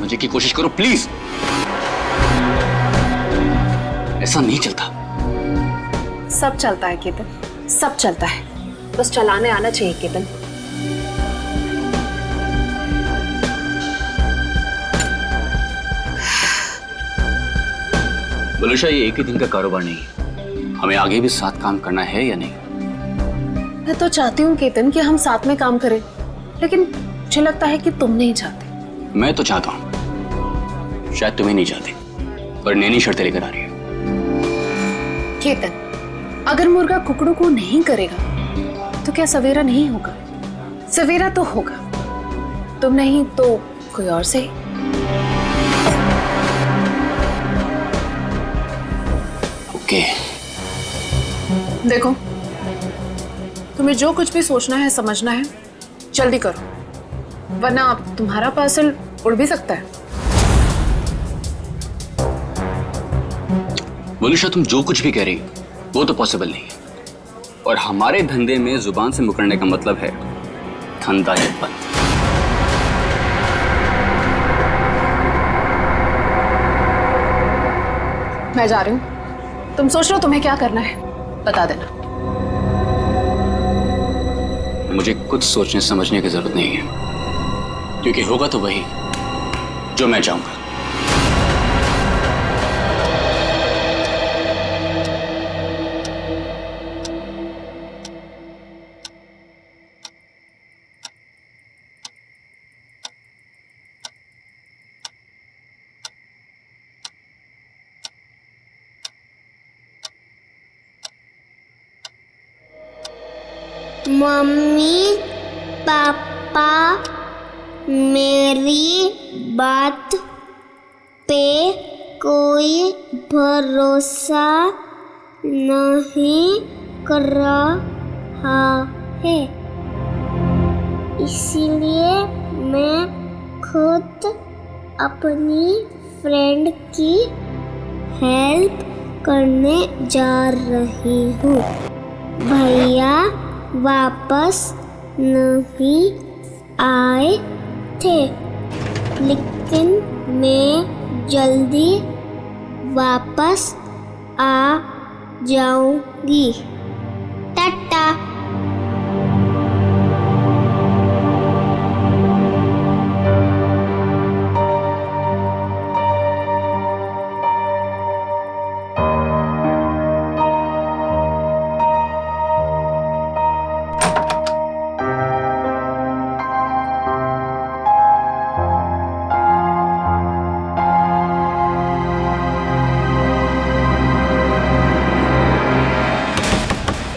समझने की कोशिश करो प्लीज। ऐसा नहीं चलता। सब चलता है केतन, सब चलता है, बस चलाने आना चाहिए केतन। वलुषा, ये एक ही दिन का कारोबार नहीं है, हमें आगे भी साथ काम करना है या नहीं? मैं तो चाहती हूँ केतन कि हम साथ में काम करें, लेकिन मुझे लगता है कि तुम नहीं चाहते। मैं तो चाहता हूँ, शायद तुम्हें नहीं चाहते, पर नैनी शर्तें लेकर आ रही है। केतन, अगर मुर्गा कुकड़ों को नहीं करेगा तो क्या सवेरा नहीं होगा? सवेरा तो होगा, तुम नहीं तो कोई और सही। ओके। देखो, तुम्हें जो कुछ भी सोचना है, समझना है, जल्दी करो, वरना तुम्हारा पार्सल उड़ भी सकता है। वलुषा, तुम जो कुछ भी कह रही हो वो तो पॉसिबल नहीं है, और हमारे धंधे में जुबान से मुकरने का मतलब है धंधा है बंद। मैं जा रही हूँ, तुम सोच लो तुम्हें क्या करना है, बता देना। मुझे कुछ सोचने समझने की जरूरत नहीं है, क्योंकि होगा तो वही जो मैं चाहूंगा। मम्मी पापा मेरी बात पे कोई भरोसा नहीं कर रहा है, इसीलिए मैं खुद अपनी फ्रेंड की हेल्प करने जा रही हूँ। भैया वापस नहीं आए थे, लेकिन मैं जल्दी वापस आ जाऊंगी। टाटा।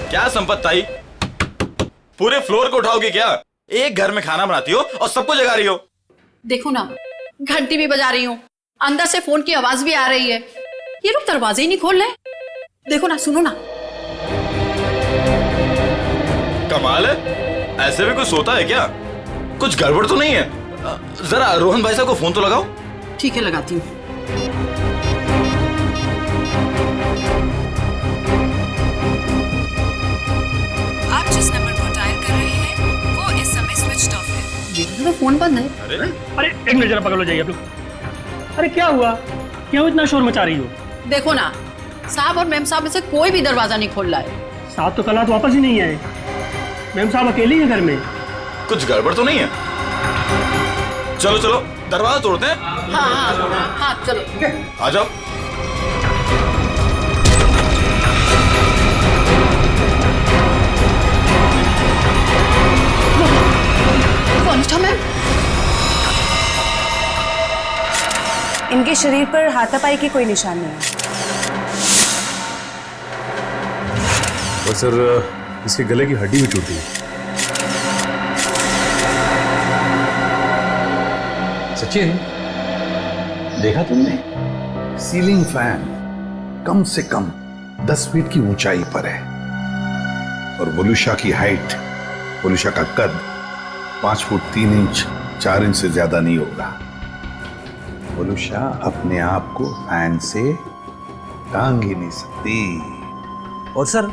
क्या संपत ताई, पूरे फ्लोर को उठाओगे क्या? एक घर में खाना बनाती हो और सबको जगा रही हो। देखो ना, घंटी भी बजा रही हूँ, अंदर से फोन की आवाज भी आ रही है, ये लोग दरवाजे ही नहीं खोल रहे। देखो ना, सुनो ना। कमाल है, ऐसे भी कोई सोता है क्या? कुछ गड़बड़ तो नहीं है? जरा रोहन भाई साहब को फोन तो लगाओ। ठीक है, लगाती हूँ। आप जिस नंबर को डायल कर रहे हैं वो इस समय स्विच्ड ऑफ है। तो फोन बंद है। अरे एक मिनट, जरा पकड़ लो, जाइए आप लोग। अरे क्या हुआ, क्यों इतना शोर मचा रही हो? देखो ना, साहब और मैम साहब में से कोई भी दरवाजा नहीं खोल रहा है। साहब तो कल रात वापस ही नहीं आए, मैम साहब अकेले ही हैं घर में। कुछ गड़बड़ तो नहीं है? चलो चलो दरवाजा तोड़ते हैं। हाँ हाँ हाँ, चलो आ जाओ। कौन था मैम? इनके शरीर पर हाथापाई की कोई निशान नहीं है। और सर, इसके गले की हड्डी भी टूटी है। सचिन, देखा तुमने? सीलिंग फैन कम से कम 10 फीट की ऊंचाई पर है, और वलुषा की हाइट, वलुषा का कद 5 फुट 3 इंच 4 इंच से ज्यादा नहीं होगा। वलुषा अपने आप को फैन से टांग ही नहीं सकती। और सर,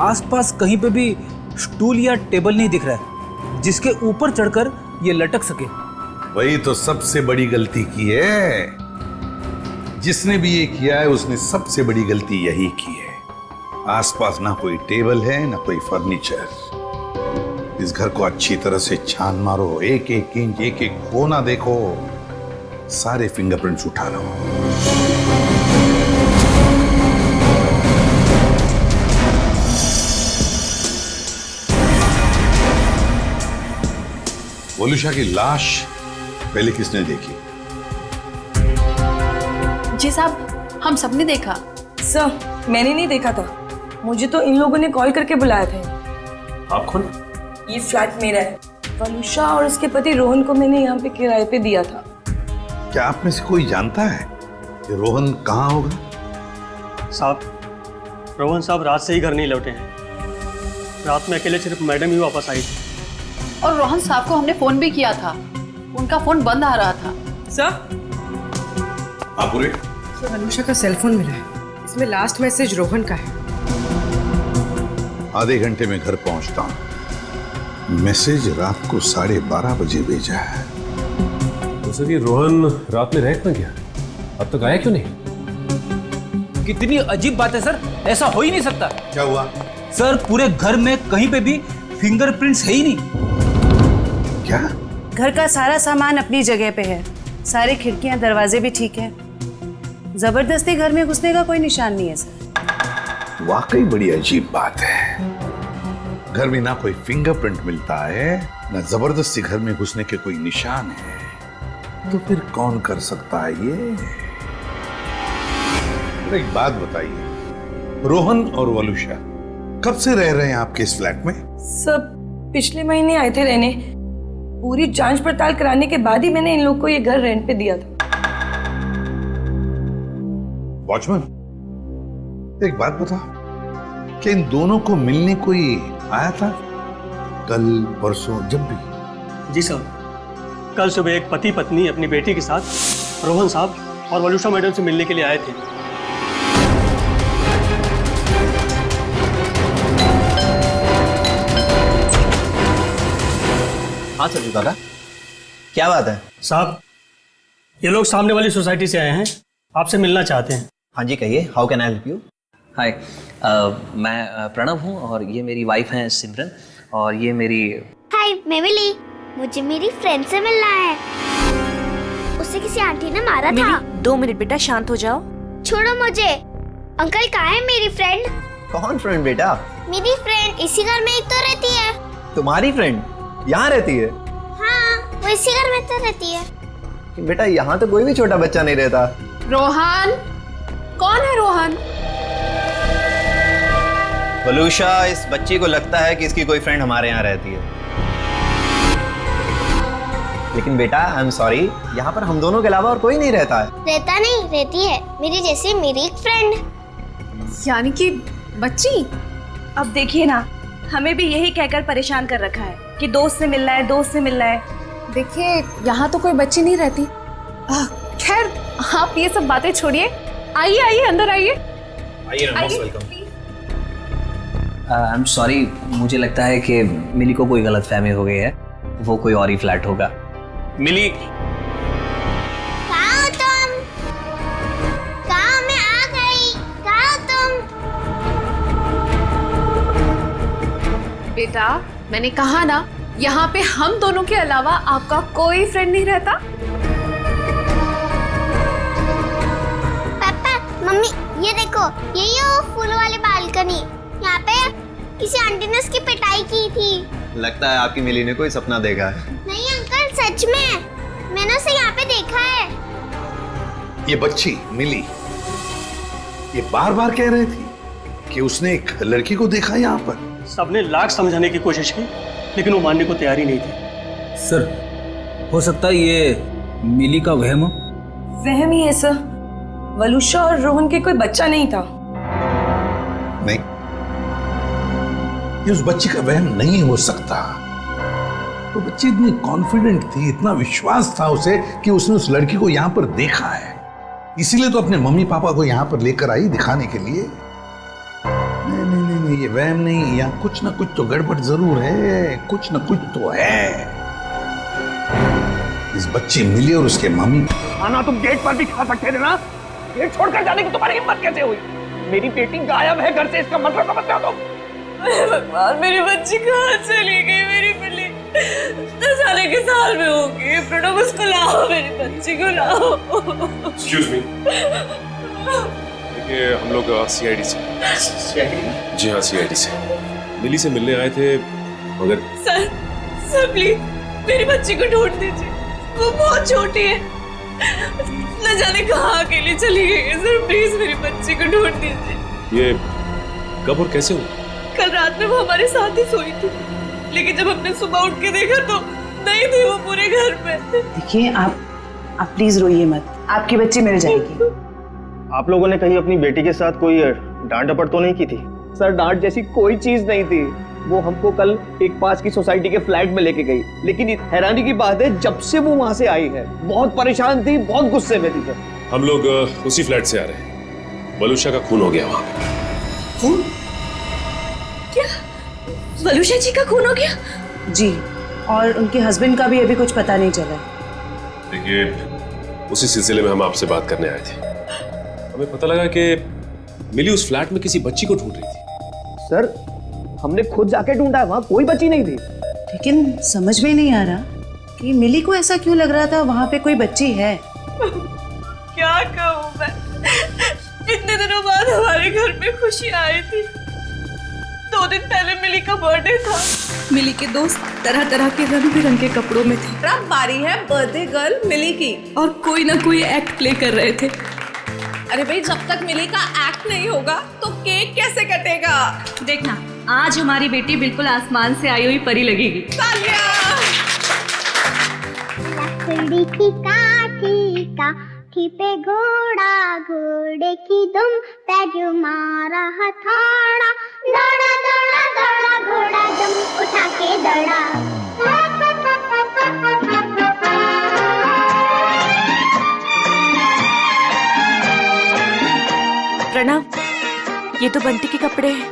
आसपास कहीं पे भी स्टूल या टेबल नहीं दिख रहा है जिसके ऊपर चढ़कर ये लटक सके। वही तो सबसे बड़ी गलती की है। जिसने भी ये किया है उसने सबसे बड़ी गलती यही की है। आसपास ना कोई टेबल है ना कोई फर्नीचर। इस घर को अच्छी तरह से छान मारो, एक एक इंच एक एक कोना देखो, सारे फिंगरप्रिंट्स उठा लो। वोलुषा की लाश पहले किसने देखी? जी साहब, हम सबने देखा। सर, मैंने नहीं देखा था, मुझे तो इन लोगों ने कॉल करके बुलाया था। आप कौन? ये फ्लैट मेरा है। वलुषा और उसके पति रोहन को मैंने यहाँ पे किराए पे दिया था। क्या आप में से कोई जानता है कि रोहन कहाँ होगा? साहब, रोहन साहब रात से ही घर नहीं लौटे हैं। रात में अकेले सिर्फ मैडम ही वापस आई थी। और रोहन साहब को हमने फोन भी किया था, उनका फोन बंद आ रहा था। सर, पूरे वलुषा का सेलफोन मिला है, इसमें लास्ट मैसेज रोहन का है। आधे घंटे में घर पहुंचता हूं। मैसेज रात को 12:30 बजे भेजा है। तो सर ये रोहन रात में रह क्यों गया? अब तक आया क्यों नहीं? कितनी अजीब बात है सर, ऐसा हो ही नहीं सकता। क्या हुआ? सर पूरे घर में कहीं पे भी फिंगरप्रिंट्स है ही नहीं। क्या? घर का सारा सामान अपनी जगह पे है, सारी खिड़कियां दरवाजे भी ठीक है, जबरदस्ती घर में घुसने का कोई निशान नहीं है सर। वाकई बड़ी अजीब बात है। घर में ना कोई फिंगरप्रिंट मिलता है ना जबरदस्ती घर में घुसने के कोई निशान है, तो फिर कौन कर सकता है ये? एक बात बताइए, रोहन और वलुषा कब से रह रहे हैं आपके इस फ्लैट में? सब पिछले महीने आए थे रहने। पूरी जांच पड़ताल कराने के बाद ही मैंने इन लोग को ये घर रेंट पे दिया था। वॉचमैन, एक बात बता, क्या इन दोनों को मिलने कोई आया था कल परसों जब भी? जी सर, कल सुबह एक पति पत्नी अपनी बेटी के साथ रोहन साहब और वलुषा मैडम से मिलने के लिए आए थे। हाँ सर दादा, क्या बात है? साहब, ये लोग सामने वाली सोसाइटी से आए हैं, आपसे मिलना चाहते हैं। हाँ जी कहिए, how can I help you? Hi, मैं प्रणव हूँ और ये मेरी वाइफ है सिमरन और ये मेरी। हाय, मैं मिली। मुझे मेरी फ्रेंड से मिलना है। उसे किसी आंटी ने मारा था। 2 मिनट बेटा, शांत हो जाओ। छोड़ो मुझे। अंकल कहाँ है मेरी फ्रेंड? कौन फ्रेंड बेटा? मेरी फ्रेंड इसी घर में ही तो रहती है। तुम्हारी फ्रेंड यहाँ रहती है? हाँ, वो इसी घर में तो रहती है। बेटा यहाँ तो कोई भी छोटा बच्चा नहीं रहता। रोहन? कौन है रोहन? वलुषा, इस बच्ची को लगता है कि इसकी कोई फ्रेंड हमारे यहाँ रहती है, लेकिन बेटा आई एम सॉरी, यहाँ पर हम दोनों के अलावा और कोई नहीं रहता है। रहता नहीं, रहती है मेरी जैसी मेरी एक फ्रेंड। यानी कि बच्ची? अब देखिए ना, हमें भी यही कहकर परेशान कर रखा है कि दोस्त से मिलना है, दोस्त से मिलना है। देखिए, यहाँ तो कोई बच्ची नहीं रहती। खैर, आप ये सब बातें छोड़िए, आइए आइए अंदर आइए। आई एम सॉरी, मुझे लगता है कि मिली को कोई गलतफहमी हो गई है, वो कोई और ही फ्लैट होगा। मिली, कहाँ हो तुम? कहाँ? मैं आ गई। कहाँ हो तुम? बेटा, मैंने कहा ना, यहाँ पे हम दोनों के अलावा आपका कोई फ्रेंड नहीं रहता। पापा, मम्मी, ये देखो, यही है वो फूल वाली बालकनी। यहाँ पे किसी आंटी ने उसकी पिटाई की थी। लगता है आपकी मिली ने कोई सपना देखा है। नहीं अंकल, सच में मैंने उसे यहाँ पे देखा है। ये बच्ची मिली, ये बार बार कह रही थी कि उसने एक लड़की को देखा यहाँ पर। सबने लाख समझाने की कोशिश की, लेकिन वो मानने को तैयार ही नहीं थे। सर, हो सकता है ये मिली का वहम हो। वहम ही है सर, वलुषा और रोहन के कोई बच्चा नहीं था। नहीं, ये उस बच्ची का वहम नहीं हो सकता। वो बच्ची इतनी कॉन्फिडेंट थी, इतना विश्वास था उसे कि उसने उस लड़की को यहाँ पर देखा है, इसीलिए तो अपने मम्मी पापा को यहाँ पर लेकर आई दिखाने के लिए। नहीं नहीं नहीं, नहीं ये वहम नहीं, यहाँ कुछ ना कुछ तो गड़बड़ जरूर है, कुछ ना कुछ तो है। इस बच्चे मिली और उसके मम्मी। खाना तुम गेट पर भी खा सकते थे ना, गेट छोड़कर जाने की तुम्हारी हिम्मत कैसे हुई? मेरी बेटी गायब है घर से, इसका मतलब समझते हो तुम? भगवान, मेरी बच्ची कहाँ चली गई? मेरी बिल्ली 10 साल के साल में होगी। प्रणव, उसको लाओ, मेरी बच्ची को लाओ। एक्सक्यूज मी, देखिए हम लोग सीआईडी से। जी हाँ, सीआईडी से मिली से मिलने आए थे, मगर सर प्लीज मेरी बच्ची को ढूंढ दीजिए, वो बहुत छोटी है, न जाने कहाँ अकेले चली गई है। सर प्लीज मेरी बच्ची को ढूंढ दीजिए। ये कब और कैसे हुआ? कल रात में वो हमारे साथ ही सोई थी, लेकिन जब हमने सुबह उठ के देखा तो नहीं थी वो पूरे घर में। देखिए आप प्लीज रोइए मत, आपकी बच्ची मिल जाएगी। आप लोगों ने कहीं अपनी बेटी के साथ कोई डांट डपट तो नहीं की थी? सर, डांट जैसी कोई चीज नहीं थी। वो हमको कल एक पास की सोसाइटी के फ्लैट में लेके गई, लेकिन हैरानी की बात है जब से वो वहां से आई है बहुत परेशान थी, बहुत गुस्से में थी। सर, हम लोग उसी फ्लैट से आ रहे हैं। वलुषा का खून हो गया वहां पे। खून? क्या वलुषा जी का खून हो गया? जी, और उनके हस्बैंड का भी अभी कुछ पता नहीं चला। देखिए उसी सिलसिले में हम आपसे बात करने आए थे। हमें पता लगा कि मिली उस फ्लैट में किसी बच्ची को ढूंढ रही थी। सर, हमने खुद जाके ढूंढा, वहां कोई बच्ची नहीं थी। लेकिन समझ में नहीं आ रहा कि मिली को ऐसा क्यों लग रहा था वहां पे कोई बच्ची है। क्या कहूँ मैं, इतने दिनों बाद हमारे घर में खुशी आई थी। 2 दिन पहले मिली का बर्थडे था। मिली के दोस्त तरह तरह के रंग बिरंगे कपड़ों में थे। अब बारी है बर्थडे गर्ल मिली की, और कोई ना कोई एक्ट प्ले कर रहे थे। अरे भाई, जब तक मिली का एक्ट नहीं होगा तो केक कैसे कटेगा? देखना, आज हमारी बेटी बिल्कुल आसमान से आई हुई परी लगेगी। लकड़ी की काठी पे घोड़ा, घोड़े की दुम पे जो मारा हथौड़ा, दौड़ा दौड़ा दौड़ा घोड़ा दुम उठा के दौड़ा। प्रणव, ये तो बंटी के कपड़े हैं।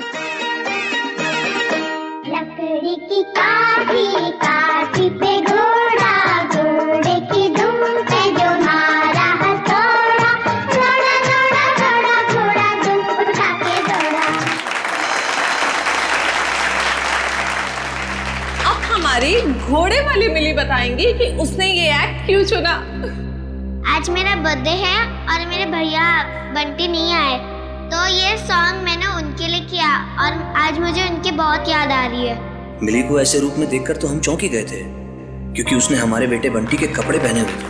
लकड़ी की काठी पे घोड़ा, घोड़े की दुम पे जो मारा हथौड़ा, दौड़ा दौड़ा दौड़ा घोड़ा दुम उठा के दौड़ा। अब हमारी घोड़े वाली मिली बताएंगी कि उसने ये एक्ट क्यों चुना। आज मेरा बर्थडे है और मेरे भैया बंटी नहीं आए, तो ये सॉन्ग मैंने उनके लिए किया और आज मुझे उनकी बहुत याद आ रही है। मिली को ऐसे रूप में देखकर तो हम चौंक ही गए थे, क्योंकि उसने हमारे बेटे बंटी के कपड़े पहने हुए थे,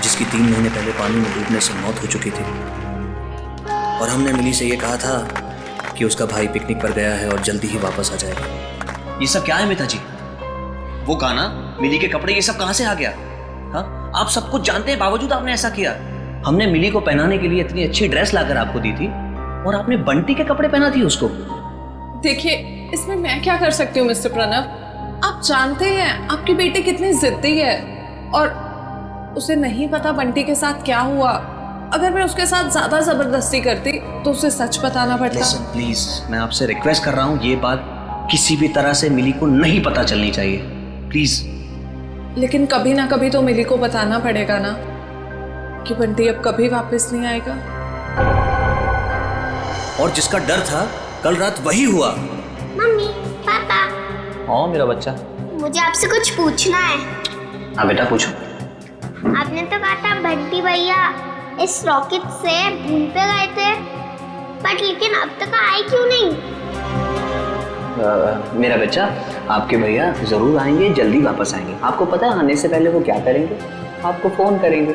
जिसकी 3 महीने पहले पानी में डूबने से मौत हो चुकी थी। और हमने मिली से ये कहा था कि उसका भाई पिकनिक पर गया है और जल्दी ही वापस आ जाएगा। ये सब क्या है मिता जी? वो गाना, मिली के कपड़े, ये सब कहाँ से आ गया? हाँ, आप सब कुछ जानते हैं, बावजूद आपने ऐसा किया। हमने मिली को पहनाने के लिए इतनी अच्छी ड्रेस लाकर आपको दी थी और आपने बंटी के कपड़े पहना दिए उसको। देखिए, इसमें मैं क्या कर सकती हूँ मिस्टर प्रणव? आप जानते हैं आपकी बेटी कितनी जिद्दी है, और उसे नहीं पता बंटी के साथ क्या हुआ। अगर मैं उसके साथ ज्यादा जबरदस्ती करती तो उसे सच बताना पड़ता। Listen, प्लीज, मैं आपसे रिक्वेस्ट कर रहा हूँ, ये बात किसी भी तरह से मिली को नहीं पता चलनी चाहिए, प्लीज। लेकिन कभी ना कभी तो मिली को बताना पड़ेगा ना कि बंटी अब कभी वापस नहीं आएगा। और जिसका डर था कल रात वही हुआ। मम्मी, पापा, हाँ मेरा बच्चा, मुझे आपसे कुछ पूछना है। हाँ बेटा पूछो। आपने तो कहा था बंटी भैया इस रॉकेट से मून पे गए थे, बट लेकिन अब तक आए क्यों नहीं? मेरा बच्चा, आपके भैया जरूर आएंगे, जल्दी वापस आएंगे। आपको पता है आने से पहले वो क्या करेंगे? आपको फोन करेंगे।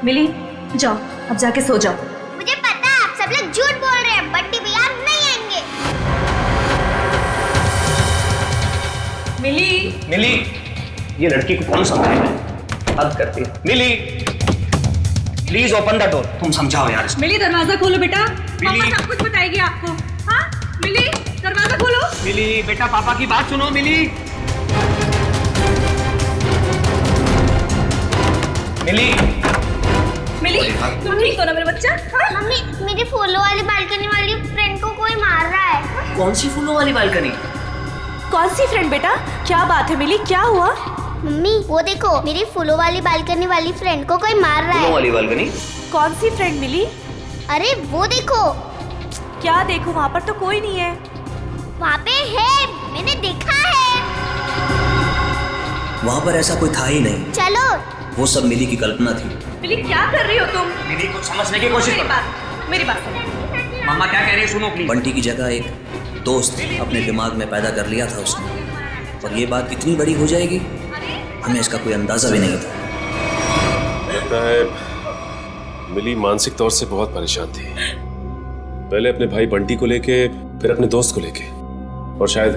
मिली, जाओ अब जाके सो जाओ। मुझे पता है आप सब लोग झूठ बोल रहे हैं, बंटी भैया अब नहीं आएंगे। मिली, ये लड़की को कौन समझाएगा? हद करती है। मिली, प्लीज ओपन द डोर। तुम समझाओ यार। मिली, दरवाजा खोलो बेटा, पापा सब कुछ बताएगी आपको। हाँ मिली, दरवाजा खोलो। मिली बेटा, पापा की बात सुनो। मिली, तुम ठीक हो ना मेरा बच्चा? मम्मी, मेरी फूलों वाली बालकनी वाली फ्रेंड को कोई मार रहा है। कौन सी फूलों वाली बालकनी? कौन सी फ्रेंड बेटा? क्या बात है मिली, क्या हुआ? मम्मी वो देखो, मेरी फूलों वाली बालकनी वाली फ्रेंड को कोई मार रहा है। फूलों वाली बालकनी? कौन सी फ्रेंड मिली? अरे वो देखो। क्या देखो? वहाँ पर तो कोई नहीं है। वहाँ पे है, मैंने देखा है। वहाँ पर ऐसा कोई था ही नहीं। चलो। वो सब मिली की कल्पना थी। मिली क्या कर रही हो तुम? मिली कुछ समझने की कोशिश करो। मेरी बात सुनो। मम्मा क्या कह रही है सुनो प्लीज। बंटी की जगह एक दोस्त अपने दिमाग में पैदा कर लिया था उसने, और ये बात इतनी बड़ी हो जाएगी हमें इसका कोई अंदाजा भी नहीं था। लगता है मिली मानसिक तौर से बहुत परेशान थी, पहले अपने भाई बंटी को लेके, फिर अपने दोस्त को लेके, और शायद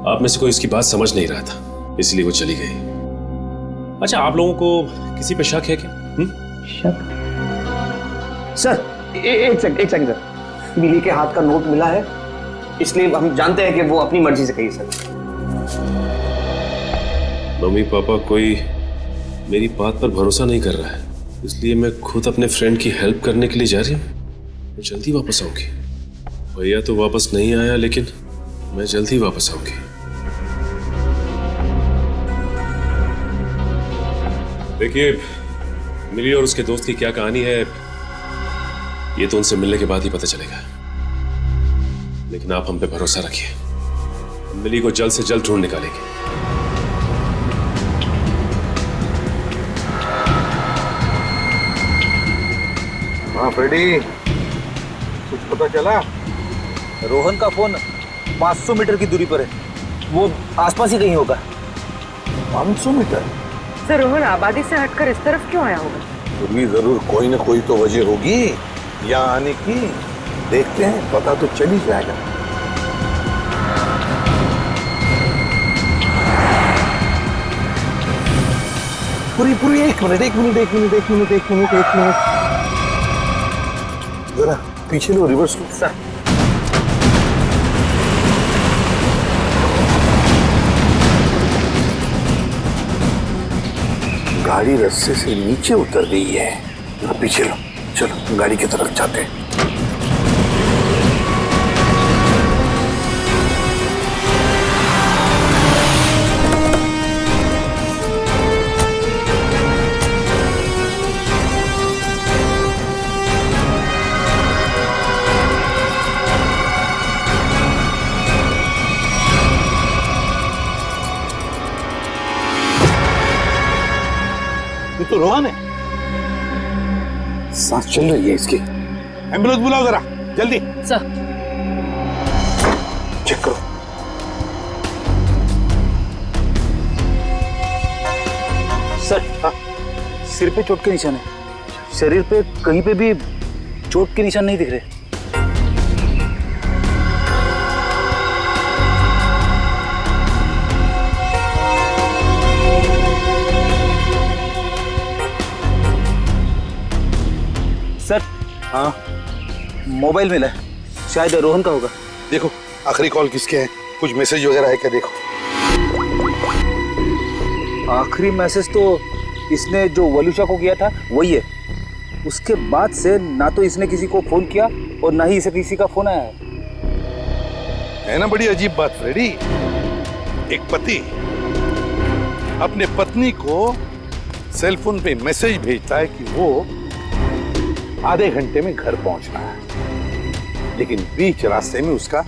आप में से कोई इसकी बात समझ नहीं रहा था, इसलिए वो चली गई। अच्छा, आप लोगों को किसी पे शक है क्या? शक? सर एक सेकंड सर, मिली के हाथ का नोट मिला है, इसलिए हम जानते हैं कि वो अपनी मर्जी से गई। सर मम्मी पापा कोई मेरी बात पर भरोसा नहीं कर रहा है, इसलिए मैं खुद अपने फ्रेंड की हेल्प करने के लिए जा रही हूँ। मैं जल्दी वापस आऊंगी। भैया तो वापस नहीं आया, लेकिन मैं जल्दी वापस आऊंगी। देखिए, मिली और उसके दोस्त की क्या कहानी है ये तो उनसे मिलने के बाद ही पता चलेगा, लेकिन आप हम पे भरोसा रखिए, हम मिली को जल्द से जल्द ढूंढ निकालेंगे। हाँ फ्रेडी, कुछ पता चला? रोहन का फोन 500 मीटर की दूरी पर है, वो आसपास ही कहीं होगा। 500 मीटर? सर रोहन आबादी से हटकर इस तरफ क्यों आया होगा? फिर भी जरूर कोई ना कोई तो वजह होगी यहाँ आने की। देखते हैं, पता तो चल ही जाएगा। पूरी एक मिनट जरा पीछे लो, रिवर्स लो। सर गाड़ी रास्ते से नीचे उतर गई है, जरा पीछे लो। चलो गाड़ी की तरफ जाते हैं। ये तो रोहन है, सांस चल रही है इसकी। एम्बुलेंस बुलाओ जरा जल्दी। सर चेक करो। सर हाँ, सिर पे चोट के निशान है, शरीर पे कहीं पे भी चोट के निशान नहीं दिख रहे। सर हाँ, मोबाइल मिला है, शायद रोहन का होगा। देखो आखिरी कॉल किसके है, कुछ मैसेज वगैरह है क्या? देखो आखिरी मैसेज तो इसने जो वलुषा को किया था वही है, उसके बाद से ना तो इसने किसी को फोन किया और ना ही इसे किसी का फोन आया है ना। बड़ी अजीब बात फ्रेडी, एक पति अपने पत्नी को सेल फोन पे मैसेज भेजता है कि वो आधे घंटे में घर पहुंचना है, लेकिन बीच रास्ते में उसका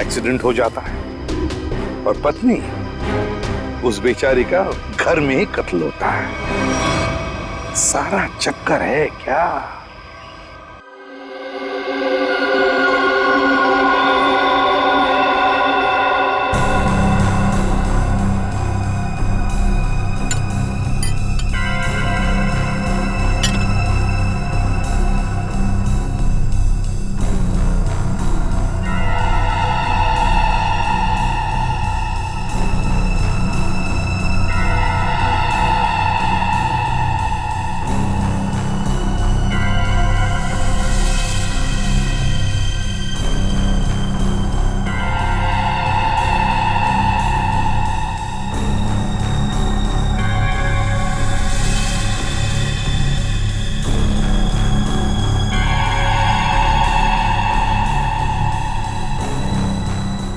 एक्सीडेंट हो जाता है और पत्नी उस बेचारी का घर में ही कत्ल होता है। सारा चक्कर है क्या?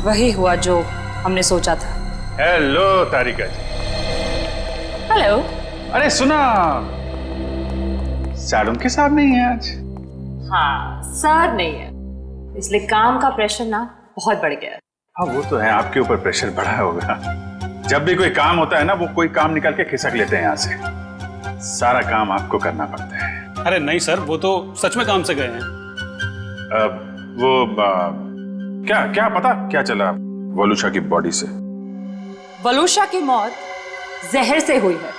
वही हुआ जो हमने सोचा था। हेलो तारिका जी, हेलो। अरे सुना, सर उनके साथ नहीं है आज। हाँ, सर नहीं है, इसलिए काम का प्रेशर ना बहुत बढ़ गया है। हाँ वो तो है, आपके ऊपर प्रेशर बढ़ा होगा। जब भी कोई काम होता है ना, वो कोई काम निकाल के खिसक लेते हैं यहाँ से। सारा काम आपको करना पड़ता है। अरे नहीं सर, वो तो सच में काम से गए हैं। क्या पता क्या चला वलूशा की बॉडी से? वलूशा की मौत जहर से हुई है,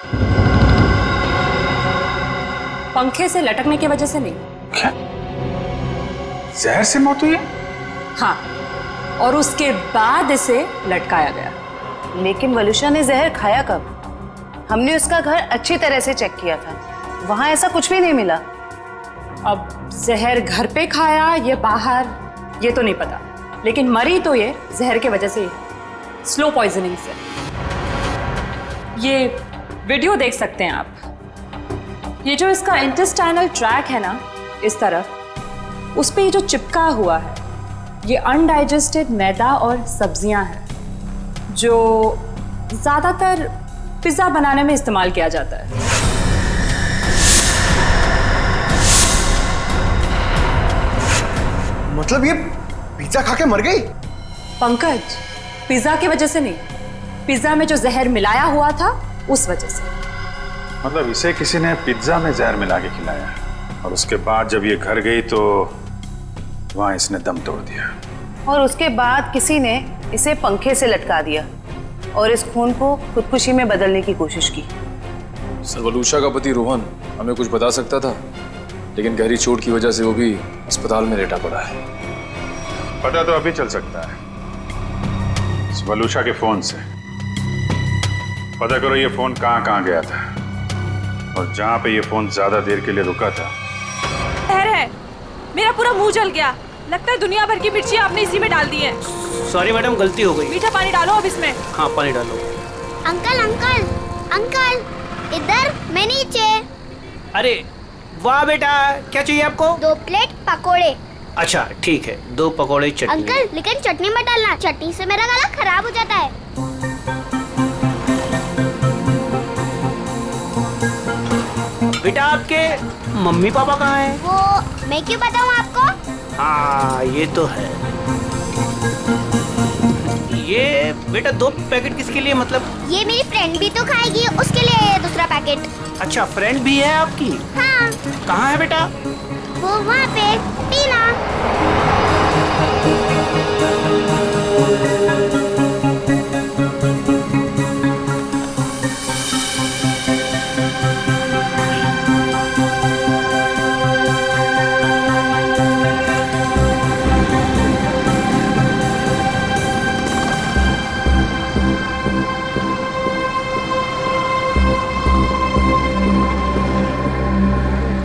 पंखे से लटकने की वजह से नहीं। क्या? जहर से मौत हुई है? हाँ, और उसके बाद इसे लटकाया गया। लेकिन वलूशा ने जहर खाया कब? हमने उसका घर अच्छी तरह से चेक किया था, वहां ऐसा कुछ भी नहीं मिला। अब जहर घर पे खाया या बाहर ये तो नहीं पता, लेकिन मरी तो ये जहर के वजह से, स्लो पॉइजनिंग से। ये वीडियो देख सकते हैं आप। ये जो इसका इंटेस्टाइनल ट्रैक है ना, इस तरफ, उस पे ये जो चिपका हुआ है, ये अनडाइजेस्टेड मैदा और सब्जियां हैं जो ज्यादातर पिज्जा बनाने में इस्तेमाल किया जाता है। मतलब ये पिज्जा खा के मर गई? पंकज, पिज्जा की वजह से नहीं, पिज्जा में जो जहर मिलाया हुआ था उस वजह से। मतलब इसे किसी ने पिज्जा में जहर मिला के खिलाया, और उसके बाद जब ये घर गई तो वहां इसने दम तोड़ दिया, और उसके बाद किसी ने इसे पंखे से लटका दिया और इस खून को खुदकुशी में बदलने की कोशिश की। सर, वलूशा का पति रोहन हमें कुछ बता सकता था, लेकिन गहरी चोट की वजह से वो भी अस्पताल में लेटा पड़ा है। पता तो अभी चल सकता है इस वलूशा के फोन से। पता करो ये फोन कहाँ गया था, और जहाँ पे ये फोन ज्यादा देर के लिए रुका था। है, मेरा पूरा मुंह जल गया। लगता है दुनिया भर की मिर्ची आपने इसी में डाल दी है। सॉरी मैडम, गलती हो गई। मीठा पानी डालो अब इसमें। हाँ, पानी डालो। अंकल अंकल अंकल, इधर, मैं नीचे। अरे वाह बेटा, क्या चाहिए आपको? 2 प्लेट पकोड़े। अच्छा ठीक है, 2 पकोड़े चटनी। अंकल लेकिन चटनी मत डालना, चटनी से मेरा गला खराब हो जाता है। बेटा आपके मम्मी पापा कहाँ हैं? वो मैं क्यों बताऊँ आपको? हाँ ये तो है। ये बेटा 2 पैकेट किसके लिए? मतलब ये मेरी फ्रेंड भी तो खाएगी, उसके लिए ये दूसरा पैकेट। अच्छा, फ्रेंड भी है आपकी? हाँ। कहाँ है बेटा? वो वहाँ पे, पीला।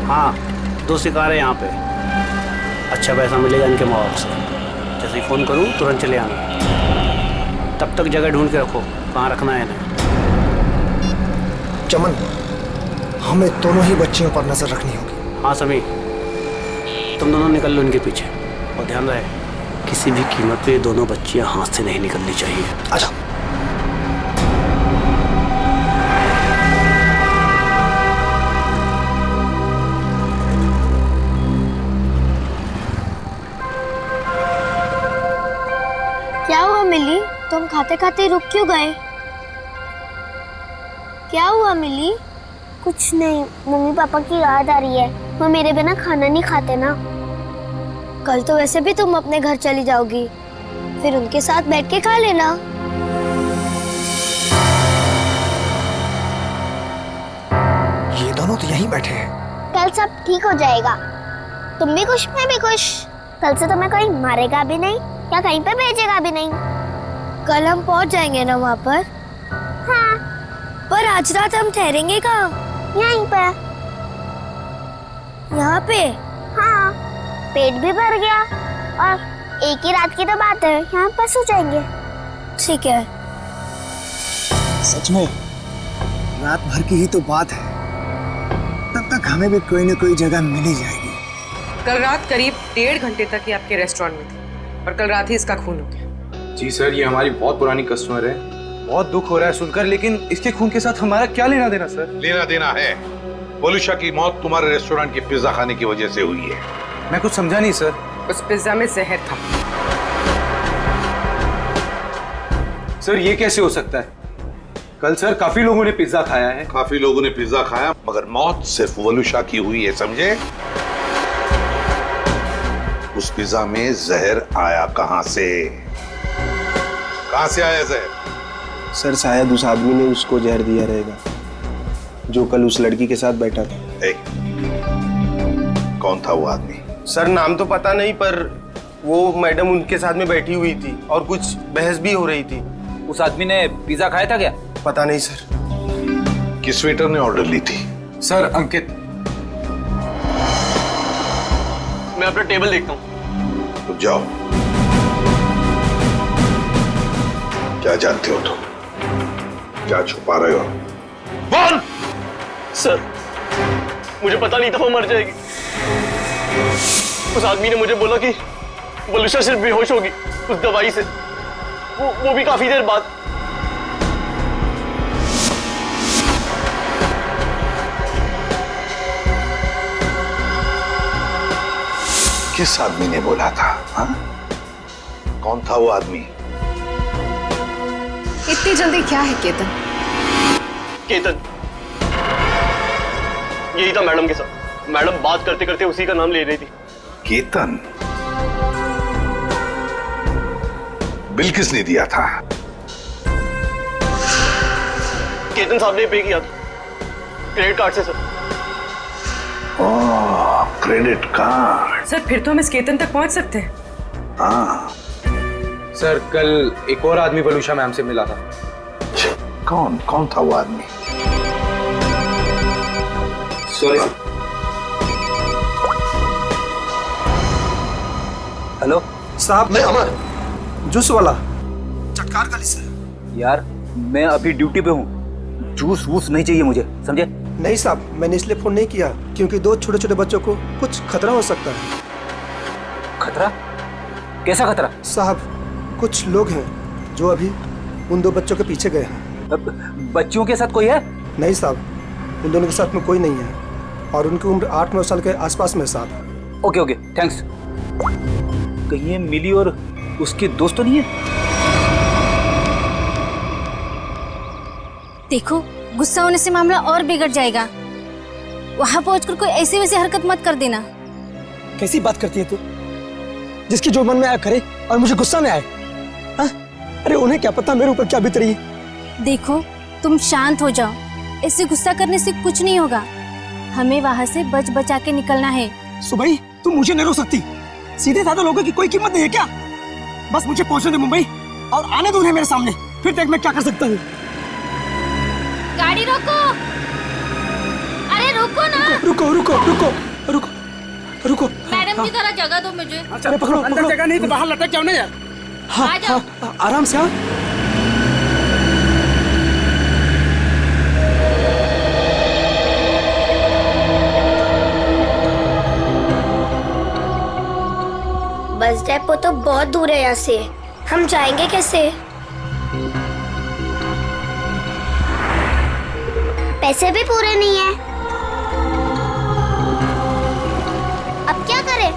हाँ, 2 शिकार है यहाँ पे। अच्छा पैसा मिलेगा इनके माँ बाप से। जैसे ही फ़ोन करूँ तुरंत चले आना। तब तक जगह ढूंढ के रखो कहाँ रखना है इन्हें। चमन, हमें दोनों ही बच्चियों पर नजर रखनी होगी। हाँ समी, तुम दोनों निकल लो इनके पीछे, और ध्यान रहे किसी भी कीमत पे दोनों बच्चियाँ हाथ से नहीं निकलनी चाहिए। अच्छा। क्या हुआ मिली, तुम खाते खाते रुक क्यों गए? क्या हुआ मिली? कुछ नहीं, मम्मी पापा की याद आ रही है। वो मेरे बिना खाना नहीं खाते ना। कल तो वैसे भी तुम अपने घर चली जाओगी, फिर उनके साथ बैठ के खा लेना। ये दोनों तो यहीं बैठे हैं। कल सब ठीक हो जाएगा। तुम भी खुश, मैं भी खुश। कल से तुम्हें कोई मारेगा भी नहीं या कहीं पे भेजेगा भी नहीं। कल हम पहुंच जाएंगे ना वहाँ पर? हाँ। पर आज रात हम ठहरेंगे कहाँ? यहीं पे। यहाँ पे? हाँ। पेट भी भर गया और एक ही रात की तो बात है, यहाँ पर सो जाएंगे। ठीक है। सच में रात भर की ही तो बात है, तब तक हमें भी कोई न कोई जगह मिल ही जाएगी। कल रात करीब 1.5 घंटे तक ये आपके रेस्टोरेंट में थी और कल रात ही इसका खून हो गया। जी सर, ये हमारी बहुत पुरानी कस्टमर है बहुत दुख हो रहा है सुनकर, लेकिन इसके खून के साथ हमारा क्या लेना देना सर? लेना देना है। वलूशा की मौत तुम्हारे रेस्टोरेंट के पिज्जा खाने की वजह से हुई है। मैं कुछ समझा नहीं सर। उस पिज्जा में जहर था। सर ये कैसे हो सकता है? कल सर काफी लोगों ने पिज्जा खाया है। काफी लोगों ने पिज्जा खाया, मगर मौत सिर्फ वलूशा की हुई है, समझे? उस पिज्जा में जहर आया कहां से? कहां से आया जहर? सर शायद उस आदमी ने उसको जहर दिया रहेगा जो कल उस लड़की के साथ बैठा था। कौन था वो आदमी? सर नाम तो पता नहीं, पर वो मैडम उनके साथ में बैठी हुई थी और कुछ बहस भी हो रही थी। उस आदमी ने पिज्जा खाया था क्या? पता नहीं सर। किस वेटर ने ऑर्डर ली थी? सर अंकित। मैं अपना टेबल देखता हूँ। तो जाओ। क्या जानते हो तुम? क्या छुपा रहे हो? बोल! सर मुझे पता नहीं था वो मर जाएगी। उस आदमी ने मुझे बोला कि वलूशा सिर्फ बेहोश होगी उस दवाई से, वो भी काफी देर बाद। किस आदमी ने बोला था? हाँ? कौन था वो आदमी? इतनी जल्दी क्या है केतन? केतन यही था मैडम के साथ। मैडम बात करते करते उसी का नाम ले रही थी। केतन? बिल किसने दिया था? केतन साहब ने पे किया था क्रेडिट कार्ड से सर। ओह, क्रेडिट कार्ड। सर फिर तो हम इस केतन तक पहुंच सकते हैं। हाँ सर कल एक और आदमी वलूशा मैम से मिला था। कौन था वो आदमी? सॉरी। हेलो साहब, मैं अमर, जूस वाला, चटकार गली से। यार मैं अभी ड्यूटी पे हूँ, जूस वूस नहीं चाहिए मुझे, समझे? नहीं साहब, मैंने इसलिए फोन नहीं किया क्योंकि दो छोटे छोटे बच्चों को कुछ खतरा हो सकता है। खतरा? कैसा खतरा? साहब कुछ लोग हैं जो अभी उन दो बच्चों के पीछे गए हैं। बच्चियों के साथ कोई है? नहीं साहब, उन दोनों के साथ में कोई नहीं है और उनकी उम्र 8-9 साल के आसपास में साहब। Okay okay thanks. कहीं ये मिली और उसके दोस्त तो नहीं है? देखो गुस्सा होने से मामला और बिगड़ जाएगा। वहां पहुंचकर कोई ऐसी वैसी हरकत मत कर देना। कैसी बात करती है तू? जिसकी जो मन में आया करे और मुझे गुस्सा न आए। हाँ? अरे उन्हें क्या पता मेरे ऊपर क्या बीत रही है। देखो तुम शांत हो जाओ, ऐसे गुस्सा करने से कुछ नहीं होगा। हमें वहां से बच बचा के निकलना है। सुबह तुम मुझे नहीं रोक सकती। सीधे साधे लोगों की कोई कीमत नहीं है क्या? बस मुझे पहुंचने दे मुंबई और आने दो उन्हें मेरे सामने, फिर देख मैं क्या कर सकता हूँ। गाड़ी रोको। अरे रुको ना। रुको रुको रुको रुको रुको। मैडम की तरह जगह दो मुझे। अरे पकड़ो, अंदर जगह नहीं तो बाहर लटक जाओ ना यार। हाँ हाँ आराम से। हाँ बस डेपो तो बहुत दूर है यहाँ से, हम जाएंगे कैसे? पैसे भी पूरे नहीं है। अब क्या करें?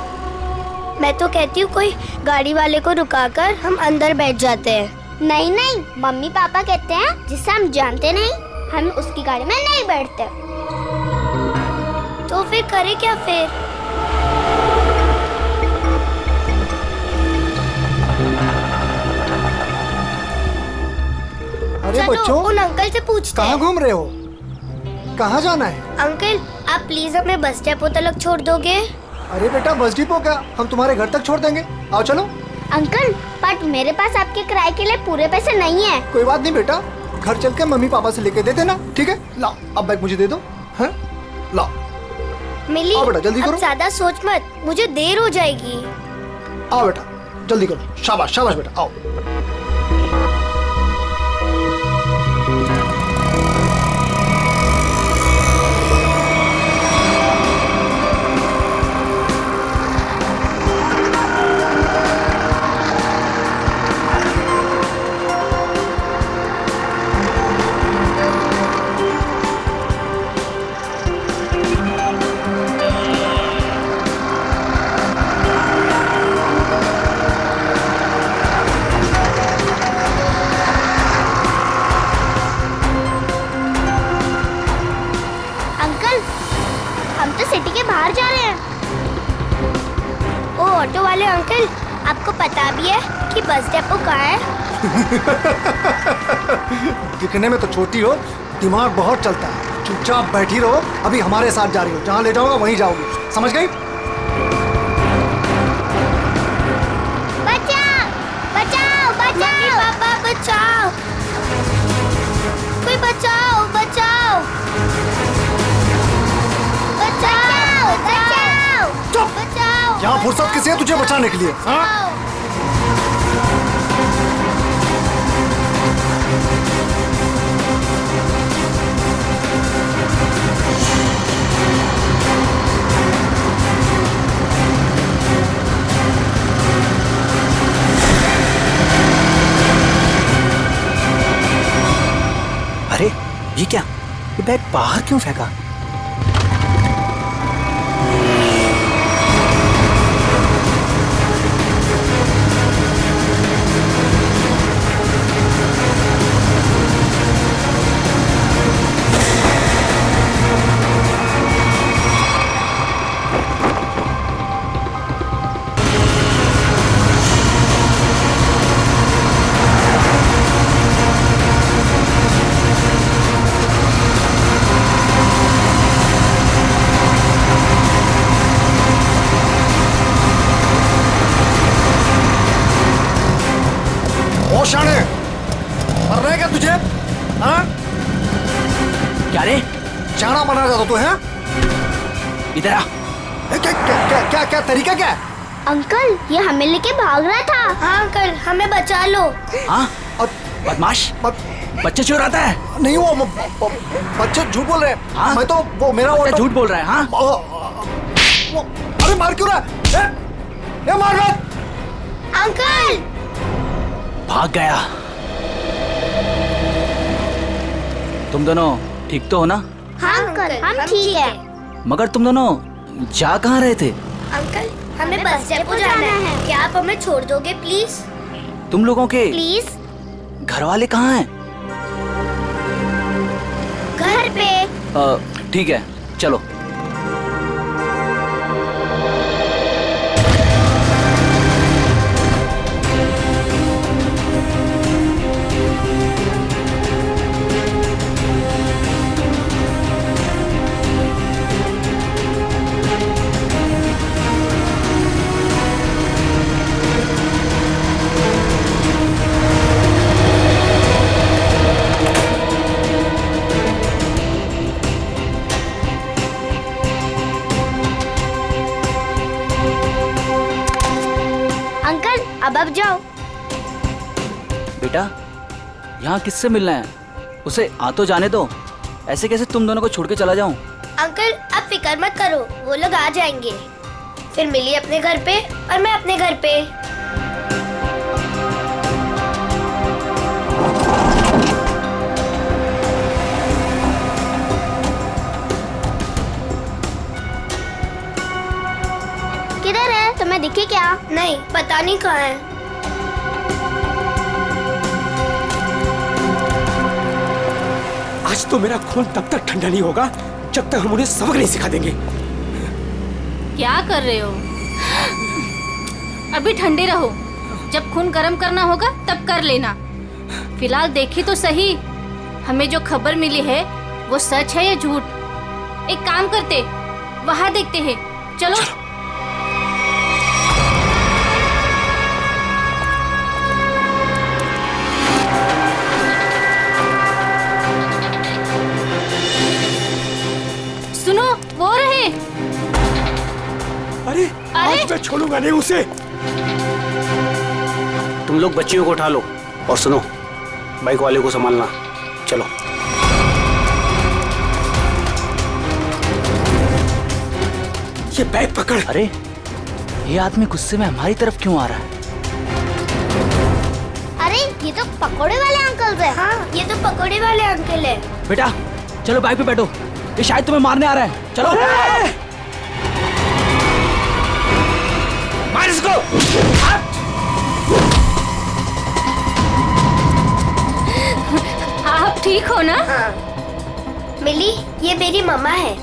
मैं तो कहती हूँ कोई गाड़ी वाले को रुकाकर हम अंदर बैठ जाते हैं। नहीं नहीं, मम्मी पापा कहते हैं जिससे हम जानते नहीं हम उसकी गाड़ी में नहीं बैठते। तो फिर करें क्या फिर? अरे बच्चों, उन अंकल से पूछते कहाँ घूम रहे हो? कहाँ जाना है? अंकल आप प्लीज हमें बस डेपो तक छोड़ दोगे? अरे बेटा बस डिपो क्या, हम तुम्हारे घर तक छोड़ देंगे। आओ चलो। अंकल बट मेरे पास आपके किराए के लिए पूरे पैसे नहीं है। कोई बात नहीं बेटा, घर चल के मम्मी पापा से लेके दे देना, ठीक है? लाओ अब बैग मुझे दे दो। हैं? लाओ। मिली आओ बेटा जल्दी करो। ज्यादा सोच मत, मुझे देर हो जाएगी। आओ बेटा जल्दी करो। शाबाश शाबाश बेटा, आओ। सिटी के बाहर जा रहे हैं। ओ ऑटो वाले अंकल, आपको पता भी है कि बस डेपो कहाँ है? दिखने में तो छोटी हो, दिमाग बहुत चलता है। चुपचाप बैठी रहो, अभी हमारे साथ जा रही हो, जहाँ ले जाऊंगा वहीं जाओगी, समझ गई? बचाओ बचाओ बचाओ, पापा बचाओ, कोई बचाओ बचाओ बचाओ बचाओ बचाओ। यहाँ फुर्सत किसी है तुझे बचाने के लिए? हाँ? अरे ये क्या, ये बैग बाहर क्यों फेंका? शाने, मर रहे क्या तुझे? हाँ? क्या रे? चाणा बना रहा था तू, है? इधर आ। क्या तरीका क्या है? अंकल, ये हमें लेके भाग रहा था। हाँ अंकल, हमें बचा लो। हाँ? बदमाश, बच्चे चुराता है? नहीं, वो बच्चे झूठ बोल रहे हैं। हाँ? मैं तो वो मेरा बच्चा झूठ बोल रहा है। हाँ? अरे मार क्यों रहा है? ये मार मत। अंकल भाग गया। तुम दोनों ठीक तो हो ना? हाँ अंकल, हम ठीक है। मगर तुम दोनों जा कहाँ रहे थे? अंकल, हमें बस डेपो जाना है। क्या आप हमें छोड़ दोगे प्लीज? तुम लोगों के प्लीज। घर वाले कहाँ हैं? घर पे। ठीक है, चलो। अब जाओ। बेटा, यहाँ किससे मिलना है? उसे आ तो जाने दो। ऐसे कैसे तुम दोनों को छोड़ के चला जाऊं? अंकल, आप फिक्र मत करो, वो लोग आ जाएंगे। फिर मिली अपने घर पे और मैं अपने घर पे। किधर है? तुम्हें दिखे क्या? नहीं, पता नहीं कहाँ है। आज तो मेरा खून तब तक ठंडा नहीं होगा जब तक हम उन्हें सबक नहीं सिखा देंगे। क्या कर रहे हो? अभी ठंडे रहो, जब खून गर्म करना होगा तब कर लेना। फिलहाल देखी तो सही, हमें जो खबर मिली है वो सच है या झूठ। एक काम करते, वहाँ देखते हैं। चलो। सुनो, वो रहे। अरे आज मैं छोड़ूंगा नहीं उसे। तुम लोग बच्चियों को उठा लो और सुनो, बाइक वाले को संभालना। चलो। ये बैग पकड़। अरे ये आदमी गुस्से में हमारी तरफ क्यों आ रहा है? अरे ये तो पकोड़े वाले अंकल है। हाँ, ये तो पकोड़े वाले अंकल है। बेटा चलो बाइक पे बैठो, ये शायद तुम्हें मारने आ रहा है। चलो मार इसको। आप ठीक हो ना? हाँ। मिली, ये मेरी मम्मा है।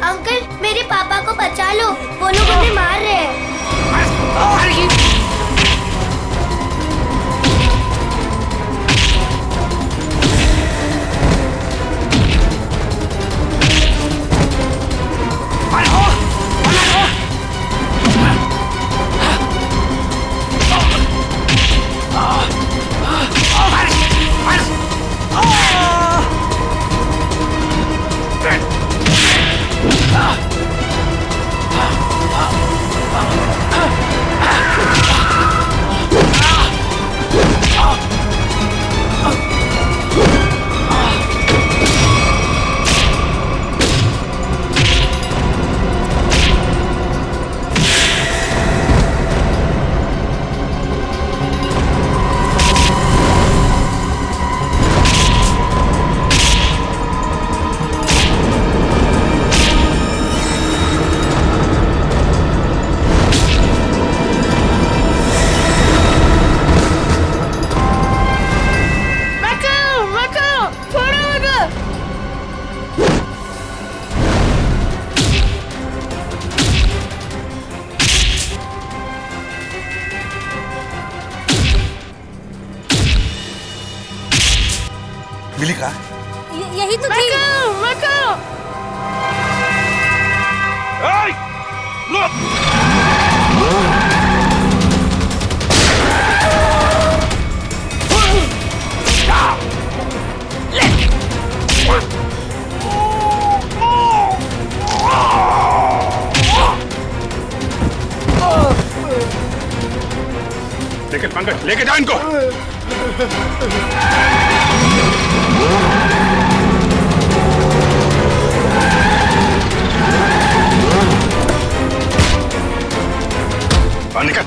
अंकल मेरे पापा को बचा लो, वो लोग हमें मार रहे हैं। मिली कहाँ? यही तो थी। लेकिन पंकज लेके जाओ इनको। निकल।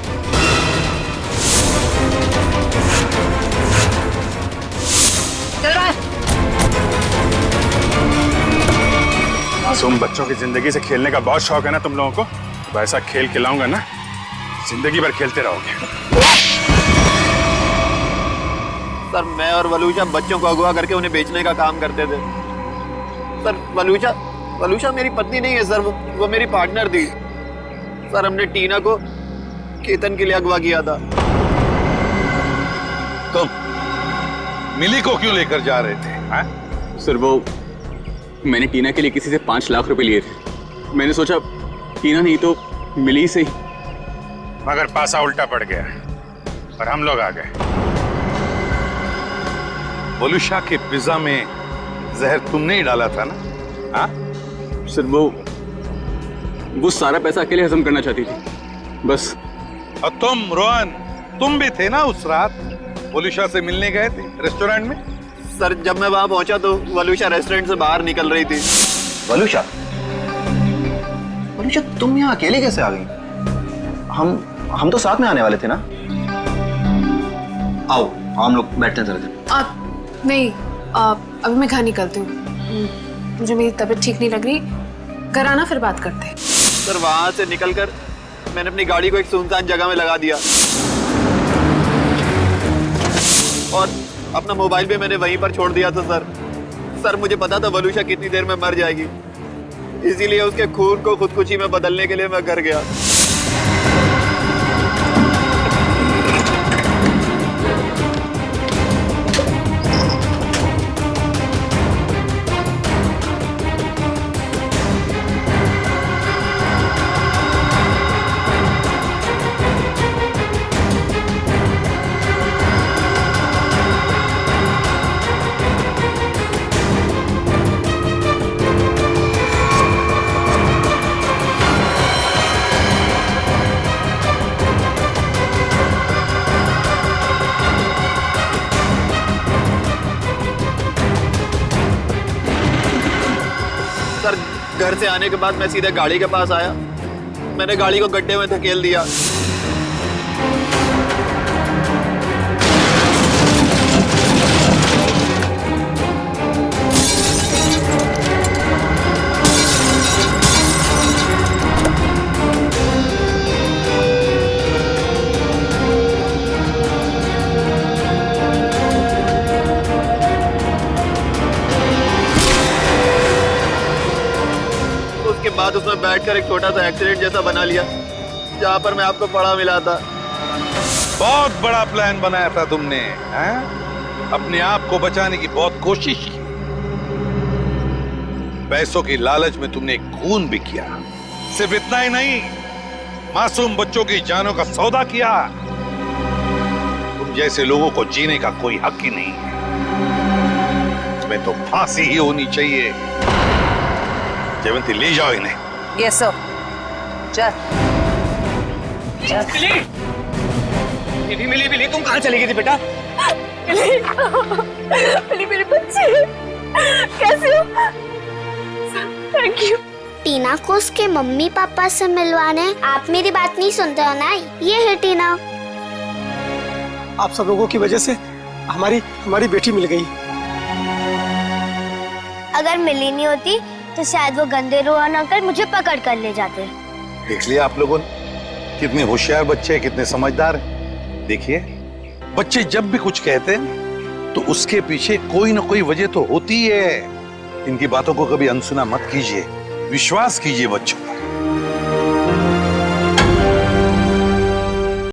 मासूम बच्चों की जिंदगी से खेलने का बहुत शौक है ना तुम लोगों को? तो ऐसा खेल खिलाऊंगा ना, जिंदगी भर खेलते रहोगे। सर मैं और वलूशा बच्चों को अगवा करके उन्हें बेचने का काम करते थे। सर वलूशा मेरी पत्नी नहीं है सर, वो मेरी पार्टनर थी। सर हमने टीना को केतन के लिए अगवा किया था। तुम मिली को क्यों लेकर जा रहे थे? हा? सर वो मैंने टीना के लिए किसी से 5 लाख रुपए लिए थे। मैंने सोचा टीना नहीं तो मिली से ही। मगर पासा उल्टा पड़ गया और हम लोग आ गए। वलूशा के पिज्जा में जहर तुमने ही डाला था ना? हाँ? सर वो सारा पैसा अकेले हजम करना चाहती थी बस। और तुम रोहन, तुम भी थे ना उस रात वलूशा से मिलने गए थे रेस्टोरेंट में? सर जब मैं वहां पहुंचा तो वलूशा रेस्टोरेंट से बाहर निकल रही थी। वलूशा तुम यहाँ अकेले कैसे आ गई? हम तो साथ में आने वाले थे ना। आओ हम लोग बैठते हैं जरा। नहीं अभी मैं घर निकलती हूँ, मुझे मेरी तबीयत ठीक नहीं लग रही। घर आना फिर बात करते हैं। सर वहां से निकलकर मैंने अपनी गाड़ी को एक सुनसान जगह में लगा दिया और अपना मोबाइल भी मैंने वहीं पर छोड़ दिया था। सर मुझे पता था वलूशा कितनी देर में मर जाएगी, इसीलिए उसके खून को खुदकुशी में बदलने के लिए मैं घर गया। घर से आने के बाद मैं सीधे गाड़ी के पास आया। मैंने गाड़ी को गड्ढे में धकेल दिया। उसके बाद उसमें बैठकर एक छोटा सा एक्सीडेंट जैसा बना लिया जहाँ पर मैं आपको पड़ा मिला था। बहुत बड़ा प्लान बनाया था तुमने, हैं? अपने आप को बचाने की बहुत कोशिश की। पैसों की लालच में तुमने खून भी किया। सिर्फ इतना ही नहीं, मासूम बच्चों की जानों का सौदा किया। तुम जैसे लोगों को जीने का कोई हक ही नहीं है। इसमें तो फांसी ही होनी चाहिए। जयवंती ले जाओ इन्हें। Yes sir. चल मिली तुम कहाँ चली गई थी बेटा? मिली मेरे बच्चे कैसे हो? Thank you. टीना को उसके मम्मी पापा से मिलवाने। आप मेरी बात नहीं सुनते हो ना? ये है टीना। आप सब लोगों की वजह से हमारी बेटी मिल गई। अगर मिली नहीं होती तो शायद वो गंदे रोहन अंकल मुझे पकड़ कर ले जाते। देख लिया आप लोगों ने, कितने होशियार बच्चे हैं, कितने समझदार हैं। देखिए, बच्चे जब भी कुछ कहते हैं तो उसके पीछे कोई ना कोई वजह तो होती है। इनकी बातों को कभी अनसुना मत कीजिए, विश्वास कीजिए बच्चों।